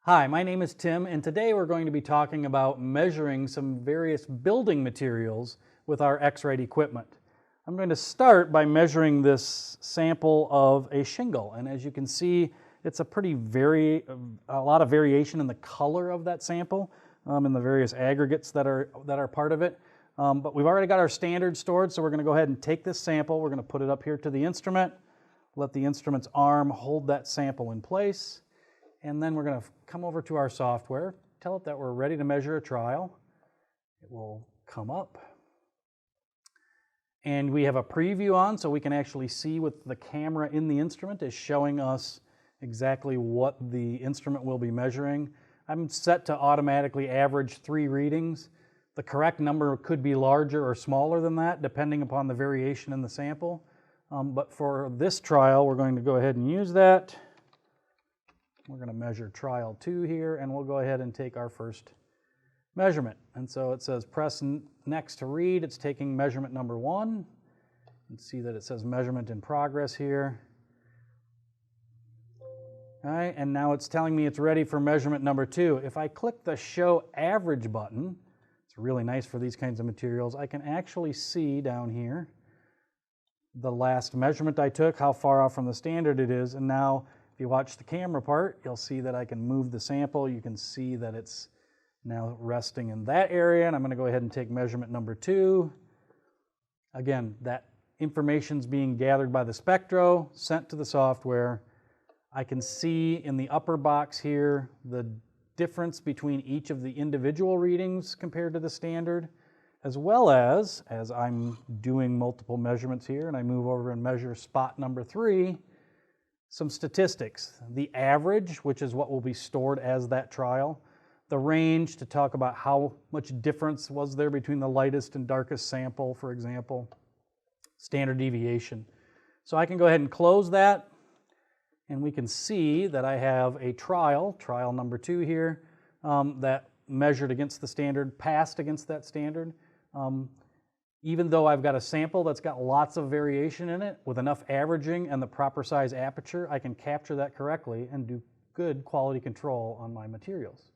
Hi, my name is Tim, and today we're going to be talking about measuring some various building materials with our X-Rite equipment. I'm going to start by measuring this sample of a shingle, and as you can see, it's a lot of variation in the color of that sample and the various aggregates that are part of it. But we've already got our standard stored, so we're going to go ahead and take this sample. We're going to put it up here to the instrument, let the instrument's arm hold that sample in place. And then we're going to come over to our software, tell it that we're ready to measure a trial. It will come up. And we have a preview on so we can actually see what the camera in the instrument is showing us exactly what the instrument will be measuring. I'm set to automatically average 3 readings. The correct number could be larger or smaller than that depending upon the variation in the sample. But for this trial, we're going to go ahead and use that. We're going to measure trial 2 here, and we'll go ahead and take our first measurement. And so it says press next to read. It's taking measurement number 1. You can see that it says measurement in progress here. All right, and now it's telling me it's ready for measurement number 2. If I click the show average button, it's really nice for these kinds of materials, I can actually see down here the last measurement I took, how far off from the standard it is, and now if you watch the camera part, you'll see that I can move the sample. You can see that it's now resting in that area, and I'm going to go ahead and take measurement number 2. Again, that information's being gathered by the spectro, sent to the software. I can see in the upper box here the difference between each of the individual readings compared to the standard, as well as I'm doing multiple measurements here, and I move over and measure spot number 3, some statistics. The average, which is what will be stored as that trial. The range, to talk about how much difference was there between the lightest and darkest sample, for example. Standard deviation. So I can go ahead and close that, and we can see that I have a trial number 2 here, that measured against the standard, passed against that standard. Even though I've got a sample that's got lots of variation in it, with enough averaging and the proper size aperture, I can capture that correctly and do good quality control on my materials.